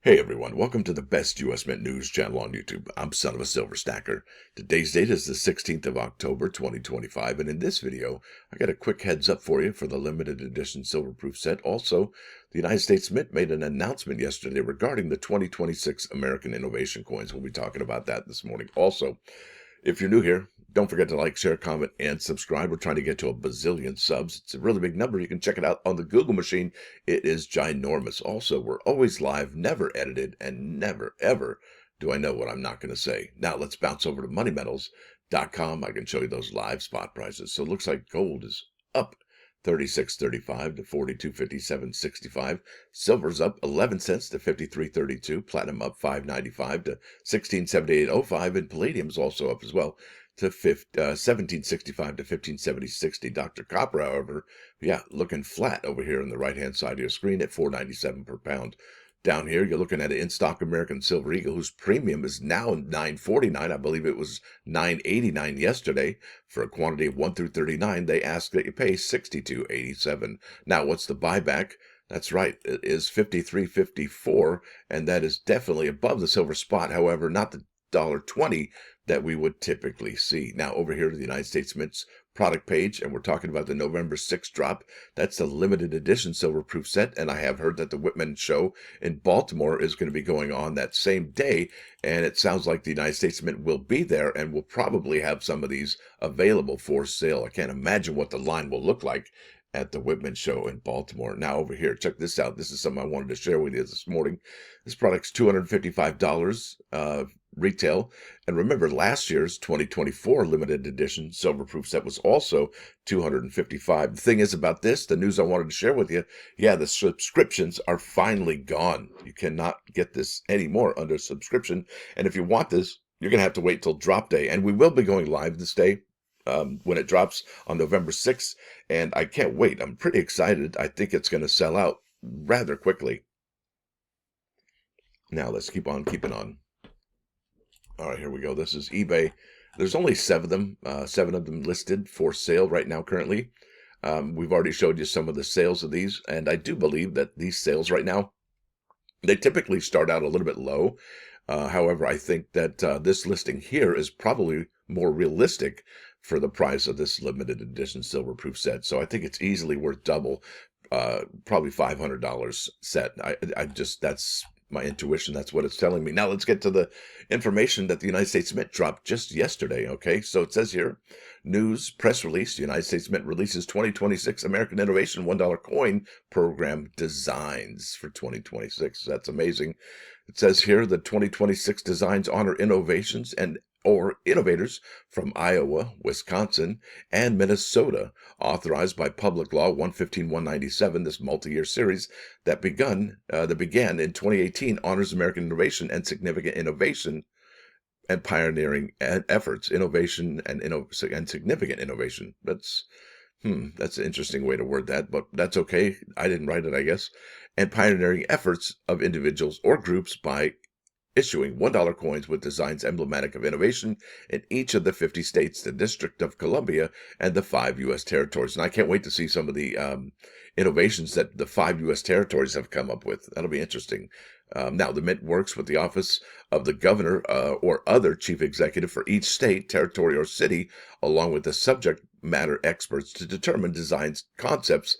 Hey everyone, welcome to the best US Mint news channel on YouTube. I'm Son of a Silver Stacker. Today's date is the 16th of October, 2025, and in this video, I got a quick heads up for you for the limited edition silver-proof set. Also, the United States Mint made an announcement yesterday regarding the 2026 American Innovation Coins. We'll be talking about that this morning. Also, if you're new here, don't forget to like, share, comment, and subscribe. We're trying to get to a bazillion subs. It's a really big number. You can check it out on the Google machine. It is ginormous. Also, we're always live, never edited, and never, ever do I know what I'm not going to say. Now, let's bounce over to moneymetals.com. I can show you those live spot prices. So it looks like gold is up 36.35 to 42.57.65. Silver's up 11 cents to 53.32. Platinum up 5.95 to 16.78.05. And palladium's also up as well to 17.65 to 15.70.60. Dr. Copper, however, looking flat over here on the right-hand side of your screen at 4.97 per pound. Down here, you're looking at an in-stock American Silver Eagle, whose premium is now $9.49. I believe it was $9.89 yesterday. For a quantity of 1 through 39, they ask that you pay $62.87. Now, what's the buyback? That's right, it is $53.54, and that is definitely above the silver spot. However, not the $1.20 that we would typically see. Now, over here to the United States Mint's product page, and we're talking about the November 6th drop. That's the limited edition silver-proof set, and I have heard that the Whitman show in Baltimore is going to be going on that same day, and it sounds like the United States Mint will be there and will probably have some of these available for sale. I can't imagine what the line will look like at the Whitman show in Baltimore. Now over here, check this out. This is something I wanted to share with you this morning. This product's $255 retail. And remember, last year's 2024 limited edition silver-proof set was also $255. The thing is about this, the news I wanted to share with you, the subscriptions are finally gone. You cannot get this anymore under subscription. And if you want this, you're going to have to wait till drop day. And we will be going live this day when it drops on November 6th. And I can't wait. I'm pretty excited. I think it's going to sell out rather quickly. Now let's keep on keeping on. All right, here we go. This is eBay. There's only seven of them listed for sale right now currently. We've already showed you some of the sales of these, and I do believe that these sales right now, they typically start out a little bit low. However, I think that this listing here is probably more realistic for the price of this limited edition silver-proof set. So I think it's easily worth double, probably $500 set. That's my intuition. That's what it's telling me. Now let's get to the information that the United States Mint dropped just yesterday. Okay, so it says here, news press release, the United States Mint releases 2026 American Innovation $1 coin program designs for 2026. That's amazing. It says here the 2026 designs honor innovations or innovators from Iowa, Wisconsin, and Minnesota, authorized by Public Law 115-197. This multi-year series that began in 2018 honors American innovation and significant innovation and pioneering efforts, innovation and significant innovation. That's an interesting way to word that, but that's okay. I didn't write it, I guess. And pioneering efforts of individuals or groups by issuing $1 coins with designs emblematic of innovation in each of the 50 states, the District of Columbia, and the 5 U.S. territories. And I can't wait to see some of the innovations that the 5 U.S. territories have come up with. That'll be interesting. Now, the Mint works with the Office of the Governor or other chief executive for each state, territory, or city, along with the subject matter experts to determine designs, concepts,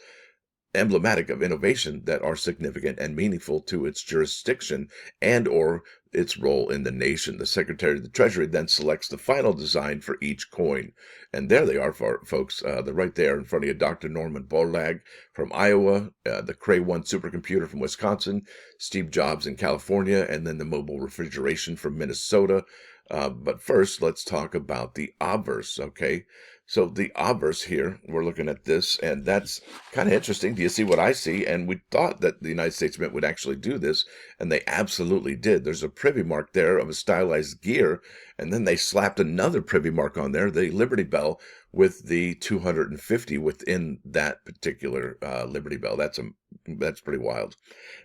emblematic of innovation that are significant and meaningful to its jurisdiction and or its role in the nation. The Secretary of the Treasury then selects the final design for each coin. And there they are, folks. They're right there in front of you. Dr. Norman Borlaug from Iowa, the Cray 1 supercomputer from Wisconsin, Steve Jobs in California, and then the mobile refrigeration from Minnesota. But first, let's talk about the obverse, okay? So the obverse here, we're looking at this, and that's kind of interesting. Do you see what I see? And we thought that the United States Mint would actually do this, and they absolutely did. There's a privy mark there of a stylized gear, and then they slapped another privy mark on there, the Liberty Bell, with the 250 within that particular Liberty Bell. That's pretty wild.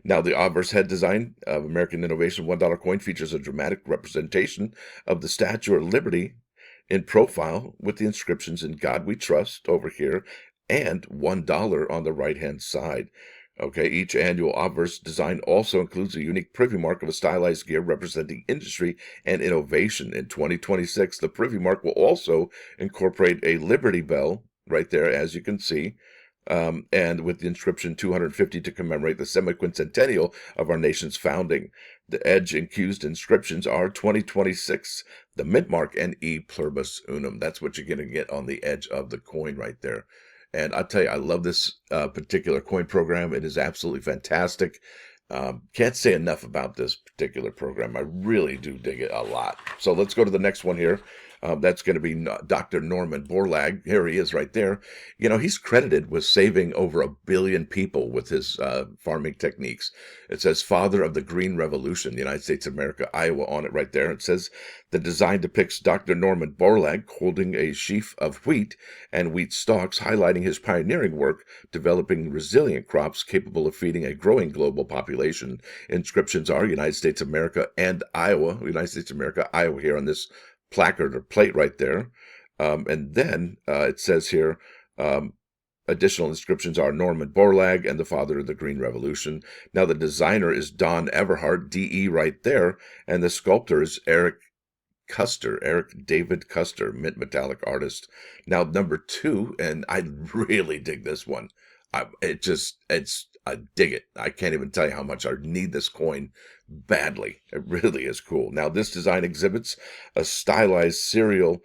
Now, the obverse head design of American Innovation $1 coin features a dramatic representation of the Statue of Liberty in profile with the inscriptions "In God We Trust" over here and $1 on the right-hand side. Okay, each annual obverse design also includes a unique privy mark of a stylized gear representing industry and innovation. In 2026, the privy mark will also incorporate a Liberty Bell right there, as you can see, and with the inscription 250 to commemorate the semi-quincentennial of our nation's founding. The edge-infused inscriptions are 2026, the mint mark, and E pluribus unum. That's what you're going to get on the edge of the coin right there. And I'll tell you, I love this particular coin program. It is absolutely fantastic. Can't say enough about this particular program. I really do dig it a lot. So let's go to the next one here. That's going to be Dr. Norman Borlaug. Here he is right there. You know, he's credited with saving over 1 billion people with his farming techniques. It says father of the Green Revolution, the United States of America, Iowa on it right there. It says the design depicts Dr. Norman Borlaug holding a sheaf of wheat and wheat stalks, highlighting his pioneering work, developing resilient crops capable of feeding a growing global population. Inscriptions are United States of America and Iowa, United States of America, Iowa here on this placard or plate right there. And then it says here, additional inscriptions are Norman Borlaug and the father of the Green Revolution. Now the designer is Don Everhart, DE right there, and the sculptor is Eric David Custer, mint metallic artist. Now number 2, and I really dig this one. I dig it. I can't even tell you how much I need this coin badly. It really is cool. Now, this design exhibits a stylized aerial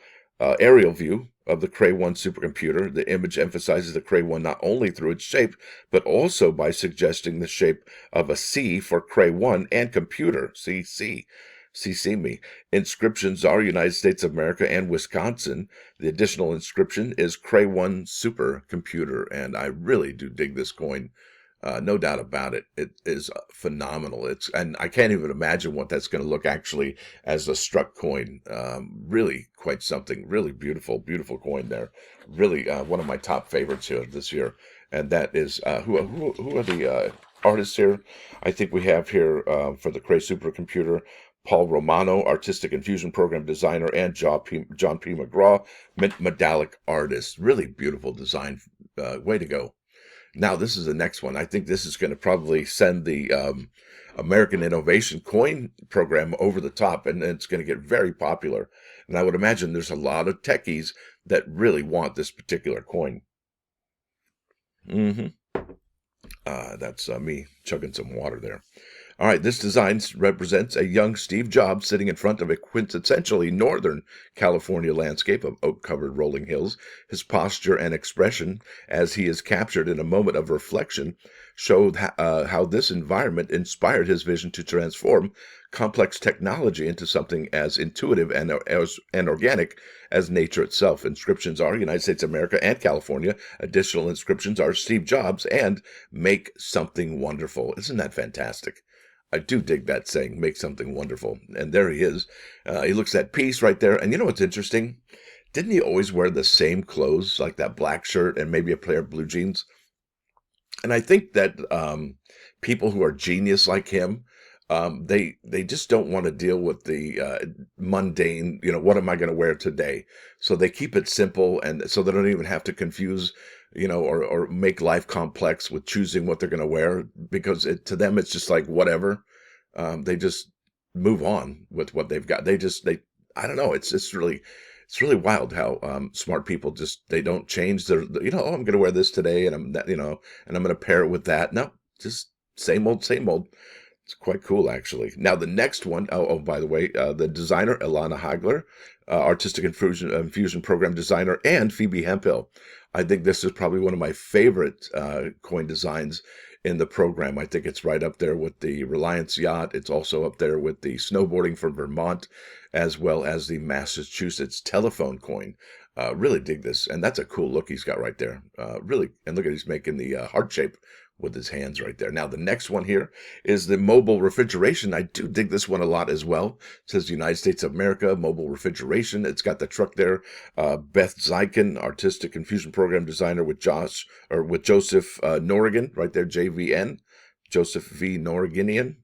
view of the Cray 1 supercomputer. The image emphasizes the Cray 1 not only through its shape, but also by suggesting the shape of a C for Cray 1 and computer, CC. CC me. Inscriptions are United States of America and Wisconsin. The additional inscription is Cray 1 supercomputer, and I really do dig this coin. No doubt about it. It is phenomenal. And I can't even imagine what that's going to look actually as a struck coin. Really quite something. Really beautiful, beautiful coin there. Really one of my top favorites here this year. And that is who are the artists here? I think we have here for the Cray supercomputer, Paul Romano, artistic infusion program designer, and John P. McGraw, mint metallic artist. Really beautiful design. Way to go. Now, this is the next one. I think this is going to probably send the American Innovation Coin Program over the top, and it's going to get very popular. And I would imagine there's a lot of techies that really want this particular coin. That's me chugging some water there. All right, this design represents a young Steve Jobs sitting in front of a quintessentially Northern California landscape of oak-covered rolling hills. His posture and expression, as he is captured in a moment of reflection, showed how this environment inspired his vision to transform complex technology into something as intuitive and organic as nature itself. Inscriptions are United States of America and California. Additional inscriptions are Steve Jobs and Make Something Wonderful. Isn't that fantastic? I do dig that saying, make something wonderful. And there he is. He looks at peace right there. And you know what's interesting? Didn't he always wear the same clothes, like that black shirt and maybe a pair of blue jeans? And I think that people who are genius like him, they just don't want to deal with the mundane, what am I going to wear today? So they keep it simple, and so they don't even have to confuse, or make life complex with choosing what they're going to wear, because to them it's just like whatever. They just move on with what they've got. I don't know. It's really wild how smart people they don't change their, oh, I'm going to wear this today, and I'm going to pair it with that. No, just same old, same old. It's quite cool, actually. Now, the next one, by the way, the designer, Ilana Hagler, artistic infusion program designer, and Phoebe Hemphill. I think this is probably one of my favorite coin designs in the program. I think it's right up there with the Reliance yacht. It's also up there with the snowboarding for Vermont, as well as the Massachusetts telephone coin. Really dig this. And that's a cool look he's got right there. Really. And look at he's making the heart shape with his hands right there. Now, the next one here is the mobile refrigeration. I do dig this one a lot as well. It says United States of America, mobile refrigeration. It's got the truck there. Beth Zykin, artistic infusion program designer with Joseph Norrigan, right there, JVN. Joseph V. Norrigian.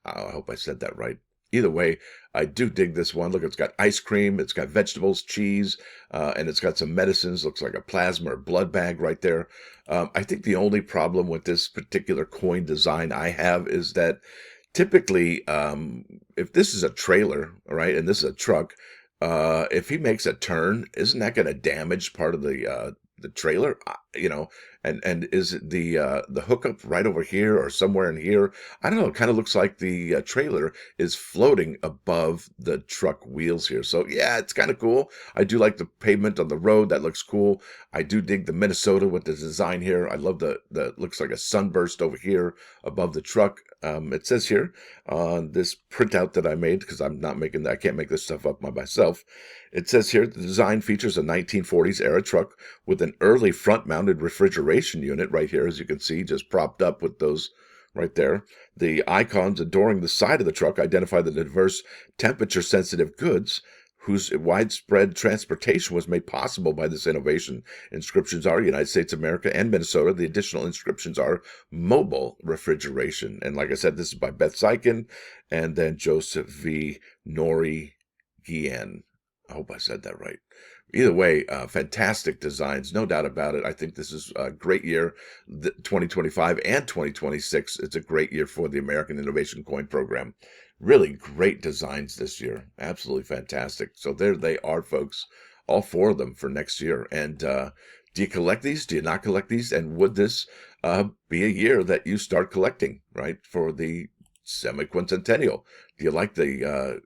I hope I said that right. Either way, I do dig this one. Look, it's got ice cream, it's got vegetables, cheese, and it's got some medicines. Looks like a plasma or blood bag right there. I think the only problem with this particular coin design I have is that typically, if this is a trailer, right, and this is a truck, if he makes a turn, isn't that going to damage part of the trailer? You know, and is it the hookup right over here or somewhere in here? I don't know. It kind of looks like the trailer is floating above the truck wheels here. So yeah, it's kind of cool. I do like the pavement on the road. That looks cool. I do dig the Minnesota with the design here. I love the looks like a sunburst over here above the truck. It says here on this printout that I made, because I'm not making that, I can't make this stuff up by myself. It says here the design features a 1940s era truck with an early front-mounted refrigeration unit right here, as you can see, just propped up with those right there. The icons adoring the side of the truck identify the diverse temperature-sensitive goods whose widespread transportation was made possible by this innovation. Inscriptions are United States of America and Minnesota. The additional inscriptions are mobile refrigeration. And like I said, this is by Beth Seiken and then Joseph V. Nori Guillen. I hope I said that right. Either way, fantastic designs, no doubt about it. I think this is a great year, 2025 and 2026. It's a great year for the American Innovation Coin Program. Really great designs this year. Absolutely fantastic. So there they are, folks. All four of them for next year. And do you collect these? Do you not collect these? And would this be a year that you start collecting, right, for the semi-quincentennial? Do you like the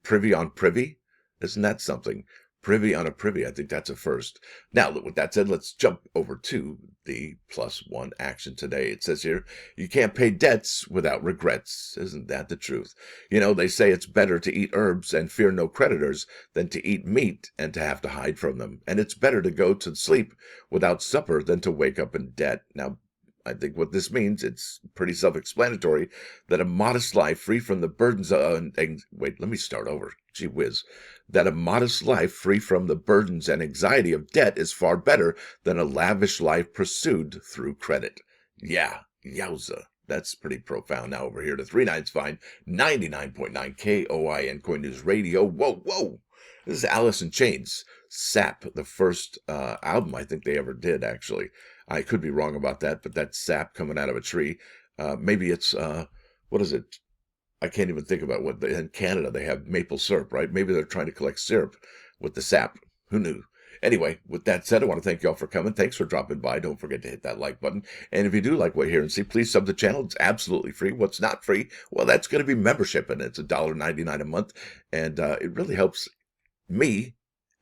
privy on privy? Isn't that something? Privy on a privy. I think that's a first. Now, with that said, let's jump over to the +1 action today. It says here, you can't pay debts without regrets. Isn't that the truth? You know, they say it's better to eat herbs and fear no creditors than to eat meat and to have to hide from them. And it's better to go to sleep without supper than to wake up in debt. Now, I think what this means, it's pretty self-explanatory, that a modest life free from the burdens of... wait, let me start over. Gee whiz. That a modest life free from the burdens and anxiety of debt is far better than a lavish life pursued through credit. Yeah, yowza. That's pretty profound. Now over here to 3 Nines Fine, 99.9 KOIN Coin News Radio. Whoa, whoa. This is Alice in Chains. Sap, the first album I think they ever did, actually. I could be wrong about that, but that's sap coming out of a tree. Maybe it's, what is it? I can't even think about what in Canada they have maple syrup, right? Maybe they're trying to collect syrup with the sap. Who knew? Anyway, with that said, I want to thank you all for coming. Thanks for dropping by. Don't forget to hit that like button. And if you do like what you hear and see, please sub the channel. It's absolutely free. What's not free? Well, that's going to be membership, and it's $1.99 a month. And it really helps me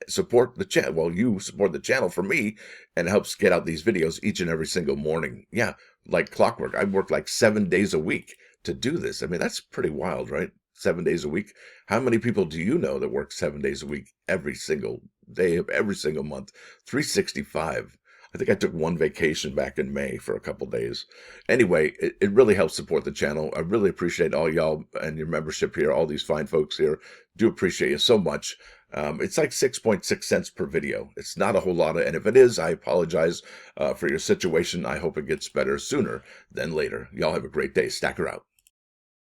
support the channel. Well, you support the channel for me and helps get out these videos each and every single morning. Yeah, like clockwork. I work like 7 days a week to do this. I mean, that's pretty wild, right? 7 days a week. How many people do you know that work 7 days a week every single day of every single month? 365. I think I took one vacation back in May for a couple days. Anyway, it really helps support the channel. I really appreciate all y'all and your membership here, all these fine folks here. Do appreciate you so much. It's like 6.6 cents per video. It's not a whole lot, and if it is, I apologize for your situation. I hope it gets better sooner than later. Y'all have a great day. Stacker out.